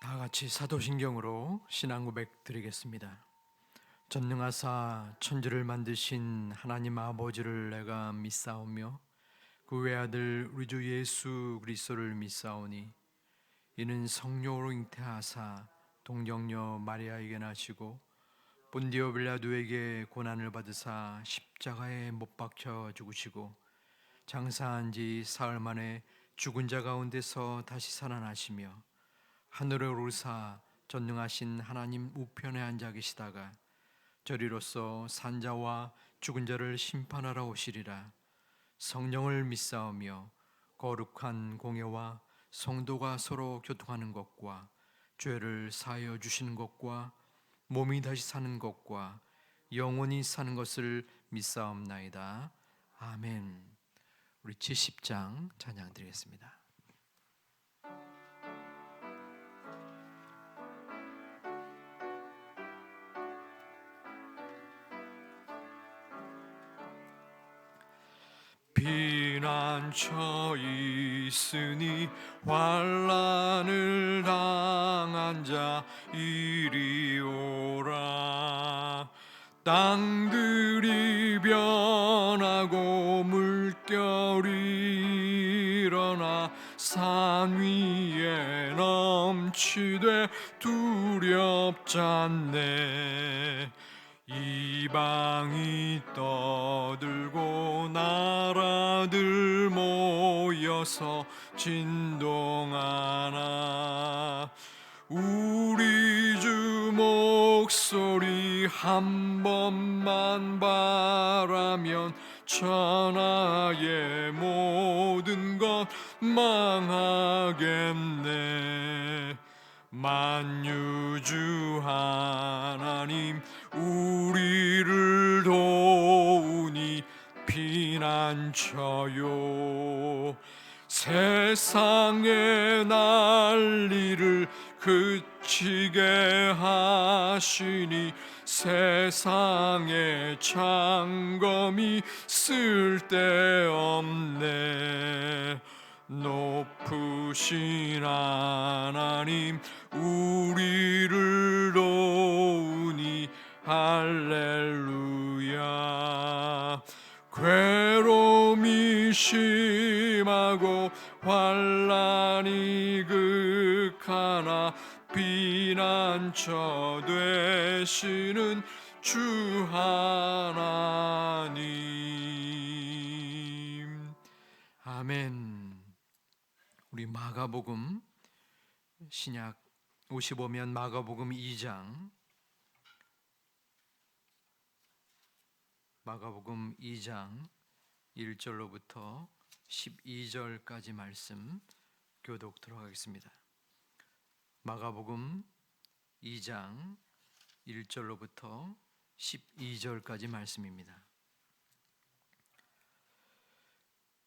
다 같이 사도신경으로 신앙 고백 드리겠습니다. 전능하사 천지를 만드신 하나님 아버지를 내가 믿사오며 그 외아들 우리 주 예수 그리스도를 믿사오니 이는 성령으로 잉태하사 동정녀 마리아에게 나시고 본디오 빌라도에게 고난을 받으사 십자가에 못 박혀 죽으시고 장사한 지 사흘 만에 죽은 자 가운데서 다시 살아나시며 하늘에 오르사 전능하신 하나님 우편에 앉아 계시다가 저리로서 산자와 죽은 자를 심판하러 오시리라. 성령을 믿사오며 거룩한 공예와 성도가 서로 교통하는 것과 죄를 사하여 주시는 것과 몸이 다시 사는 것과 영원히 사는 것을 믿사옵나이다. 아멘. 우리 70장 찬양 드리겠습니다. 피난처 있으니 환난을 당한 자 이리 오라. 땅들이 변하고 물결이 일어나 산 위에 넘치되 두렵잖네. 이방이 떠들고 나라들 모여서 진동하나 우리 주 목소리 한 번만 바라면 천하의 모든 것 망하겠네. 만유주 하나님 우리를 도우니 피난처요. 세상의 난리를 그치게 하시니 세상의 창검이 쓸데없네. 높으신 하나님 우리를 도우니 할렐루야. 괴로움이 심하고 환난이 극하나 피난처 되시는 주 하나님. 아멘. 우리 마가복음 신약 55면 마가복음 2장 1절로부터 12절까지 말씀 교독 들어가겠습니다. 마가복음 2장 1절로부터 12절까지 말씀입니다.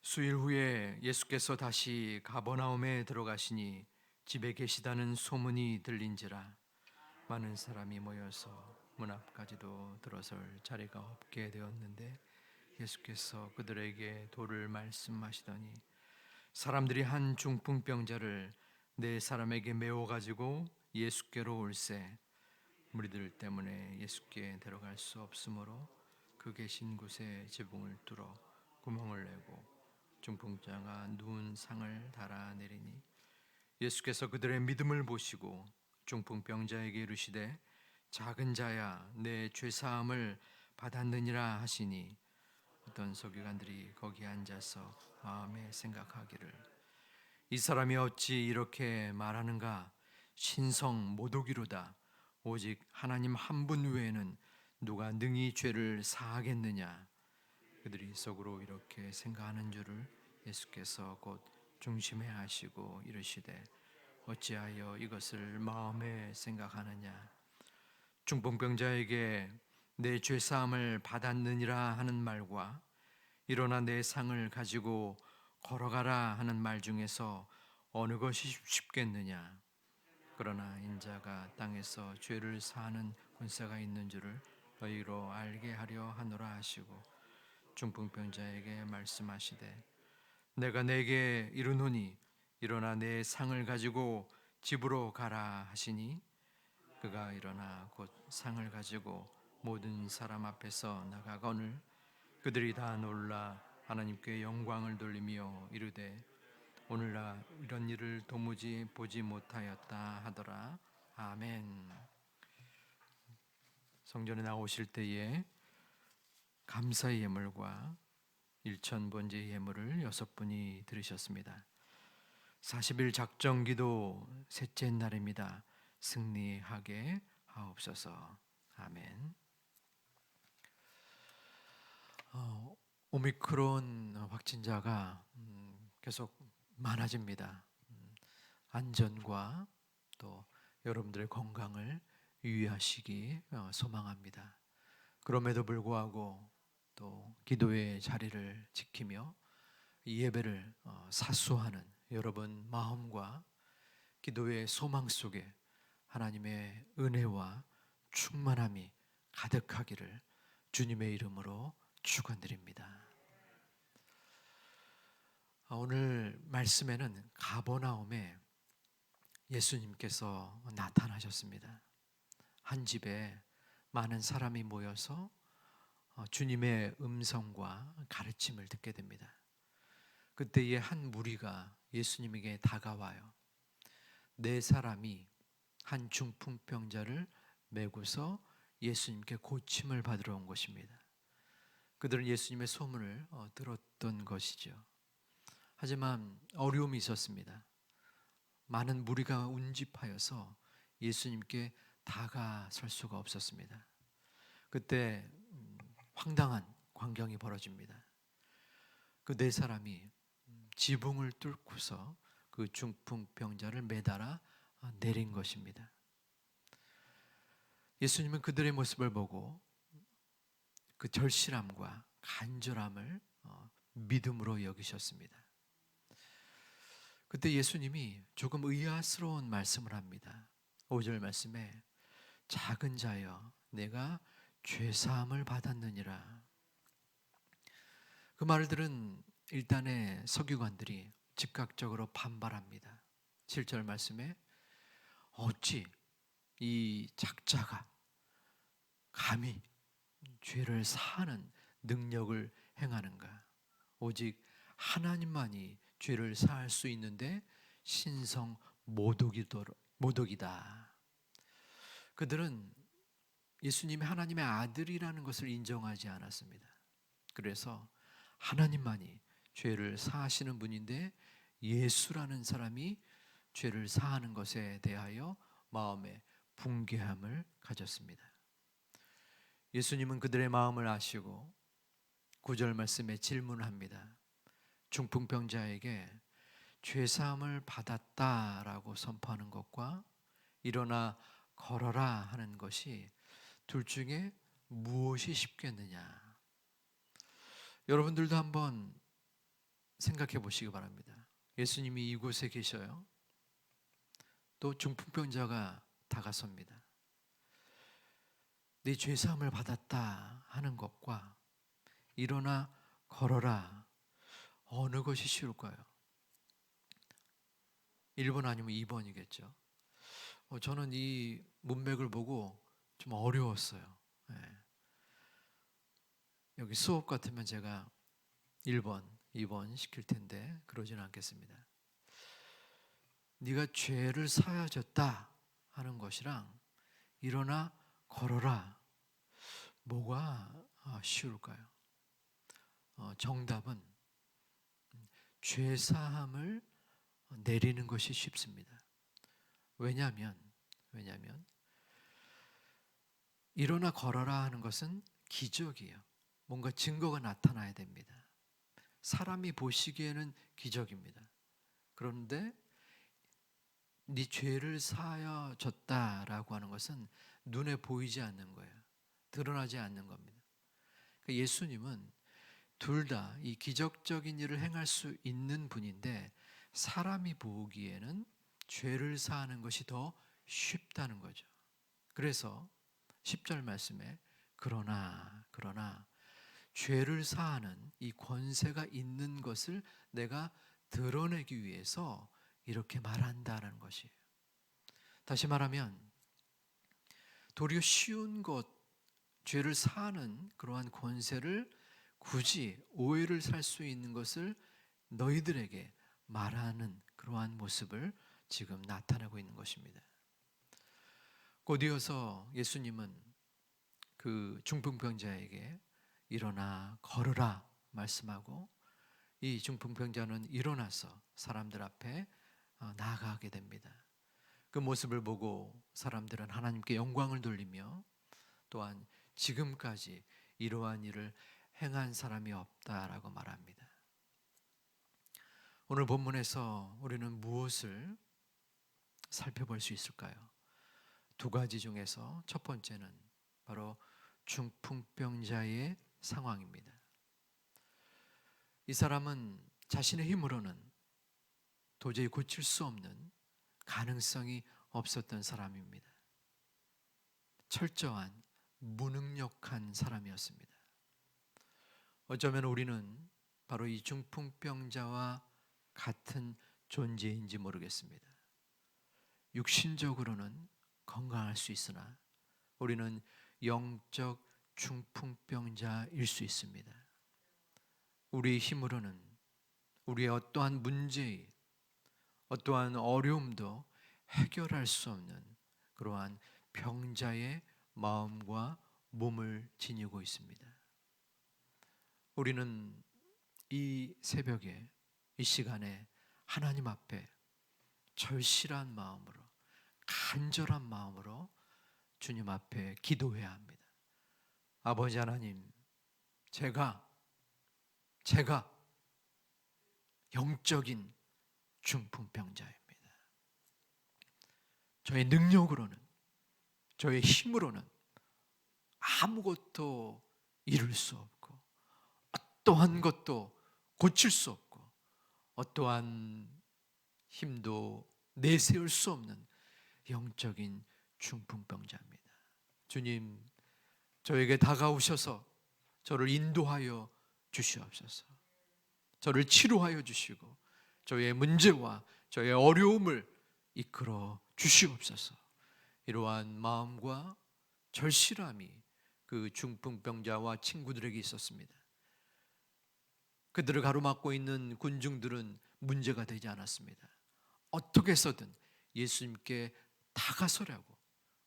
수일 후에 예수께서 다시 가버나움에 들어가시니 집에 계시다는 소문이 들린지라 많은 사람이 모여서 문 앞까지도 들어설 자리가 없게 되었는데 예수께서 그들에게 도를 말씀하시더니 사람들이 한 중풍병자를 네 사람에게 메워 가지고 예수께로 올세 무리들 때문에 예수께 데려갈 수 없으므로 그 계신 곳에 지붕을 뚫어 구멍을 내고 중풍자가 누운 상을 달아내리니 예수께서 그들의 믿음을 보시고 중풍병자에게 이르시되 작은 자야 내 죄사함을 받았느니라 하시니 어떤 서기관들이 거기 앉아서 마음에 생각하기를 이 사람이 어찌 이렇게 말하는가 신성 모독이로다. 오직 하나님 한 분 외에는 누가 능히 죄를 사하겠느냐. 그들이 속으로 이렇게 생각하는 줄을 예수께서 곧 중심에 하시고 이르시되 어찌하여 이것을 마음에 생각하느냐. 중풍병자에게 내 죄사함을 받았느니라 하는 말과 일어나 내 상을 가지고 걸어가라 하는 말 중에서 어느 것이 쉽겠느냐. 그러나 인자가 땅에서 죄를 사하는 권세가 있는 줄을 너희로 알게 하려 하노라 하시고 중풍병자에게 말씀하시되 내가 내게 이르노니 일어나 내 상을 가지고 집으로 가라 하시니 그가 일어나 곧 상을 가지고 모든 사람 앞에서 나가거늘 그들이 다 놀라 하나님께 영광을 돌리며 이르되 오늘날 이런 일을 도무지 보지 못하였다 하더라. 아멘. 성전에 나오실 때에 감사의 예물과 일천번제의 예물을 6분이 드리셨습니다. 40일 작정기도 셋째 날입니다. 승리하게 하옵소서. 아멘. 오미크론 확진자가 계속 많아집니다. 안전과 또 여러분들의 건강을 유의하시기 소망합니다. 그럼에도 불구하고 또 기도의 자리를 지키며 이 예배를 사수하는 여러분 마음과 기도의 소망 속에 하나님의 은혜와 충만함이 가득하기를 주님의 이름으로 축원드립니다. 오늘 말씀에는 가버나움에 예수님께서 나타나셨습니다. 한 집에 많은 사람이 모여서 주님의 음성과 가르침을 듣게 됩니다. 그때에 한 무리가 예수님에게 다가와요. 4사람이 한 중풍병자를 메고서 예수님께 고침을 받으러 온 것입니다. 그들은 예수님의 소문을 들었던 것이죠. 하지만 어려움이 있었습니다. 많은 무리가 운집하여서 예수님께 다가설 수가 없었습니다. 그때 황당한 광경이 벌어집니다. 그 4사람이 지붕을 뚫고서 그 중풍병자를 매달아 내린 것입니다. 예수님은 그들의 모습을 보고 그 절실함과 간절함을 믿음으로 여기셨습니다. 그때 예수님이 조금 의아스러운 말씀을 합니다. 5절 말씀에 작은 자여 내가 죄사함을 받았느니라. 그 말을 들은 일단의 서기관들이 즉각적으로 반발합니다. 7절 말씀에 어찌 이 작자가 감히 죄를 사하는 능력을 행하는가? 오직 하나님만이 죄를 사할 수 있는데 신성 모독이다. 그들은 예수님이 하나님의 아들이라는 것을 인정하지 않았습니다. 그래서 하나님만이 죄를 사하시는 분인데 예수라는 사람이 죄를 사하는 것에 대하여 마음에 분개함을 가졌습니다. 예수님은 그들의 마음을 아시고 9절 말씀에 질문합니다. 중풍병자에게 죄사함을 받았다라고 선포하는 것과 일어나 걸어라 하는 것이 둘 중에 무엇이 쉽겠느냐? 여러분들도 한번 생각해 보시기 바랍니다. 예수님이 이곳에 계셔요. 또 중풍병자가 다가섭니다. 네 죄사함을 받았다 하는 것과 일어나 걸어라 어느 것이 쉬울까요? 1번 아니면 2번이겠죠. 저는 이 문맥을 보고 좀 어려웠어요. 네. 여기 수업 같으면 제가 1번, 2번 시킬 텐데 그러지는 않겠습니다. 네가 죄를 사하였다 하는 것이랑 일어나 걸어라 뭐가 쉬울까요? 정답은 죄사함을 내리는 것이 쉽습니다. 왜냐하면 일어나 걸어라 하는 것은 기적이에요. 뭔가 증거가 나타나야 됩니다. 사람이 보시기에는 기적입니다. 그런데 네 죄를 사하여졌다라고 하는 것은 눈에 보이지 않는 거예요. 드러나지 않는 겁니다. 그러니까 예수님은 둘 다 이 기적적인 일을 행할 수 있는 분인데 사람이 보기에는 죄를 사하는 것이 더 쉽다는 거죠. 그래서 10절 말씀에 그러나 죄를 사하는 이 권세가 있는 것을 내가 드러내기 위해서 이렇게 말한다는 것이에요. 다시 말하면 도리어 쉬운 것, 죄를 사하는 그러한 권세를 굳이 오해를 살 수 있는 것을 너희들에게 말하는 그러한 모습을 지금 나타내고 있는 것입니다. 곧이어서 예수님은 그 중풍병자에게 일어나 걸으라 말씀하고, 이 중풍병자는 일어나서 사람들 앞에 나아가게 됩니다. 그 모습을 보고 사람들은 하나님께 영광을 돌리며, 또한 지금까지 이러한 일을 행한 사람이 없다라고 말합니다. 오늘 본문에서 우리는 무엇을 살펴볼 수 있을까요? 두 가지 중에서 첫 번째는 바로 중풍병자의 상황입니다. 이 사람은 자신의 힘으로는 도저히 고칠 수 없는, 가능성이 없었던 사람입니다. 철저한 무능력한 사람이었습니다. 어쩌면 우리는 바로 이 중풍병자와 같은 존재인지 모르겠습니다. 육신적으로는 건강할 수 있으나 우리는 영적 중풍병자일 수 있습니다. 우리의 힘으로는 우리의 어떠한 문제에, 어떠한 어려움도 해결할 수 없는 그러한 병자의 마음과 몸을 지니고 있습니다. 우리는 이 새벽에, 이 시간에 하나님 앞에 절실한 마음으로, 간절한 마음으로 주님 앞에 기도해야 합니다. 아버지 하나님, 제가 영적인 중풍병자입니다. 저의 능력으로는, 저의 힘으로는 아무것도 이룰 수 없고, 어떠한 것도 고칠 수 없고, 어떠한 힘도 내세울 수 없는 영적인 중풍병자입니다. 주님, 저에게 다가오셔서 저를 인도하여 주시옵소서. 저를 치료하여 주시고 저의 문제와 저의 어려움을 이끌어 주시옵소서. 이러한 마음과 절실함이 그 중풍병자와 친구들에게 있었습니다. 그들을 가로막고 있는 군중들은 문제가 되지 않았습니다. 어떻게 해서든 예수님께 다가서려고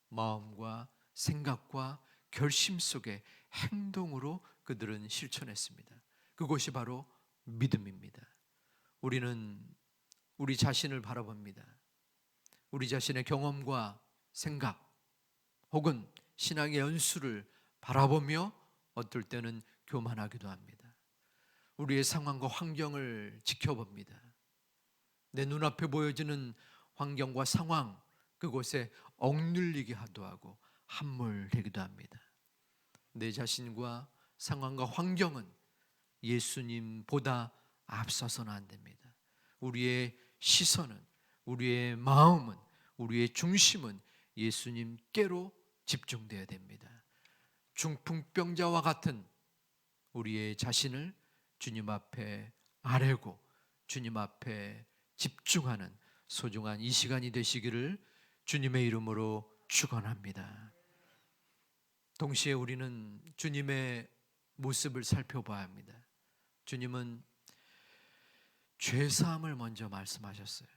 마음과 생각과 결심 속에 행동으로 그들은 실천했습니다. 그것이 바로 믿음입니다. 우리는 우리 자신을 바라봅니다. 우리 자신의 경험과 생각 혹은 신앙의 연수를 바라보며 어떨 때는 교만하기도 합니다. 우리의 상황과 환경을 지켜봅니다. 내 눈앞에 보여지는 환경과 상황, 그곳에 억눌리게 하도 하고 함몰되기도 합니다. 내 자신과 상황과 환경은 예수님보다 앞서서는 안 됩니다. 우리의 시선은, 우리의 마음은, 우리의 중심은 예수님께로 집중되어야 됩니다. 중풍병자와 같은 우리의 자신을 주님 앞에 아뢰고 주님 앞에 집중하는 소중한 이 시간이 되시기를 주님의 이름으로 축원합니다. 동시에 우리는 주님의 모습을 살펴봐야 합니다. 주님은 죄사함을 먼저 말씀하셨어요.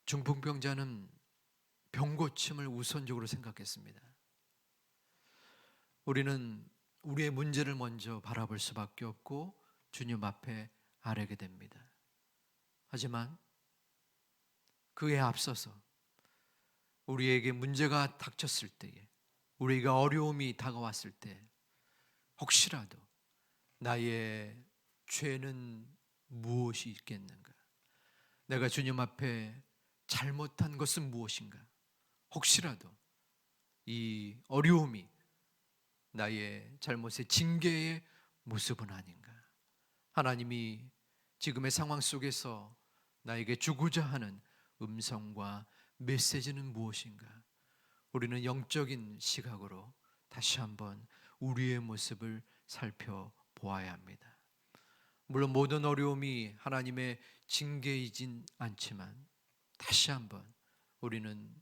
중풍병자는 병고침을 우선적으로 생각했습니다. 우리는 우리의 문제를 먼저 바라볼 수밖에 없고 주님 앞에 아뢰게 됩니다. 하지만 그에 앞서서 우리에게 문제가 닥쳤을 때에, 우리가 어려움이 다가왔을 때 혹시라도 나의 죄는 무엇이 있겠는가? 내가 주님 앞에 잘못한 것은 무엇인가? 혹시라도 이 어려움이 나의 잘못의 징계의 모습은 아닌가? 하나님이 지금의 상황 속에서 나에게 주고자 하는 음성과 메시지는 무엇인가? 우리는 영적인 시각으로 다시 한번 우리의 모습을 살펴보아야 합니다. 물론 모든 어려움이 하나님의 징계이진 않지만 다시 한번 우리는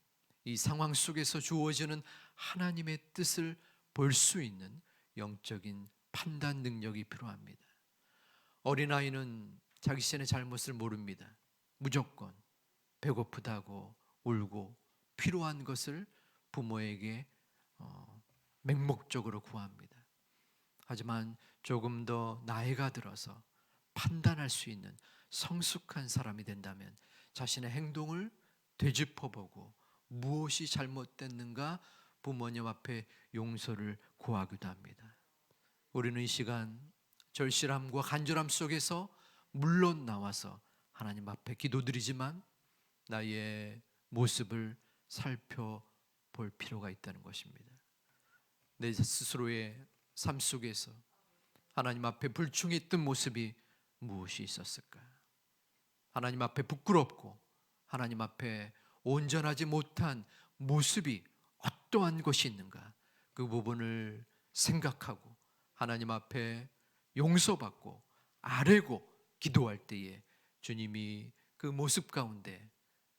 이 상황 속에서 주어지는 하나님의 뜻을 볼 수 있는 영적인 판단 능력이 필요합니다. 어린아이는 자기 자신의 잘못을 모릅니다. 무조건 배고프다고 울고 필요한 것을 부모에게 맹목적으로 구합니다. 하지만 조금 더 나이가 들어서 판단할 수 있는 성숙한 사람이 된다면 자신의 행동을 되짚어보고 무엇이 잘못됐는가 부모님 앞에 용서를 구하기도 합니다. 우리는 이 시간 절실함과 간절함 속에서 물론 나와서 하나님 앞에 기도드리지만 나의 모습을 살펴볼 필요가 있다는 것입니다. 내 스스로의 삶 속에서 하나님 앞에 불충했던 모습이 무엇이 있었을까? 하나님 앞에 부끄럽고 하나님 앞에 온전하지 못한 모습이 어떠한 것이 있는가? 그 부분을 생각하고 하나님 앞에 용서받고 아뢰고 기도할 때에 주님이 그 모습 가운데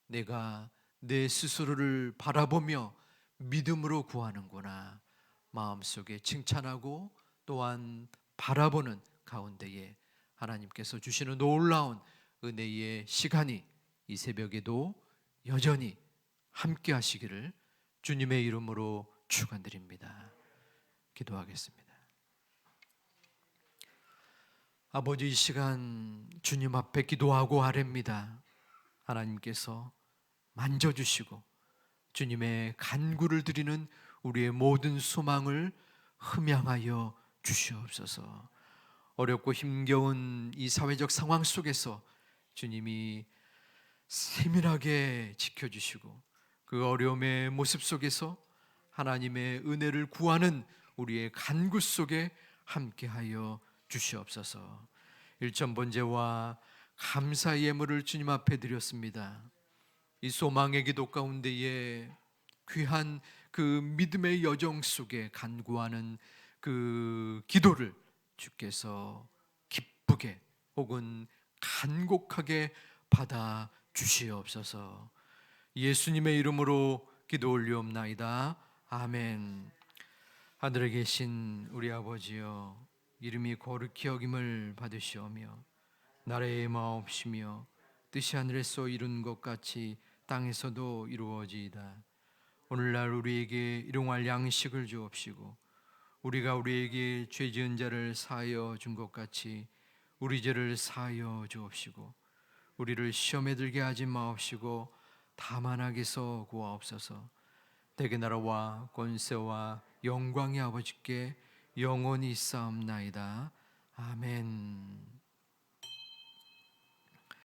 내가 내 스스로를 바라보며 믿음으로 구하는구나 마음속에 칭찬하고 또한 바라보는 가운데에 하나님께서 주시는 놀라운 은혜의 시간이 이 새벽에도 여전히 함께 하시기를 주님의 이름으로 축원드립니다. 기도하겠습니다. 아버지, 이 시간 주님 앞에 기도하고 아뢰입니다. 하나님께서 만져주시고 주님의 간구를 드리는 우리의 모든 소망을 흠양하여 주시옵소서. 어렵고 힘겨운 이 사회적 상황 속에서 주님이 세밀하게 지켜주시고 그 어려움의 모습 속에서 하나님의 은혜를 구하는 우리의 간구 속에 함께하여 주시옵소서. 일천번제와 감사의 예물을 주님 앞에 드렸습니다. 이 소망의 기도 가운데에 귀한 그 믿음의 여정 속에 간구하는 그 기도를 주께서 기쁘게 혹은 간곡하게 받아 주시옵소서. 예수님의 이름으로 기도 올리옵나이다. 아멘. 하늘에 계신 우리 아버지여, 이름이 거룩히 여김을 받으시오며 나라의 마옵시며 뜻이 하늘에서 이룬 것 같이 땅에서도 이루어지이다. 오늘날 우리에게 일용할 양식을 주옵시고 우리가 우리에게 죄 지은 자를 사하여 준 것 같이 우리 죄를 사하여 주옵시고 우리를 시험에 들게 하지 마옵시고 다만 악에서 구하옵소서. 대개 나라와 권세와 영광이 아버지께 영원히 있사옵나이다. 아멘.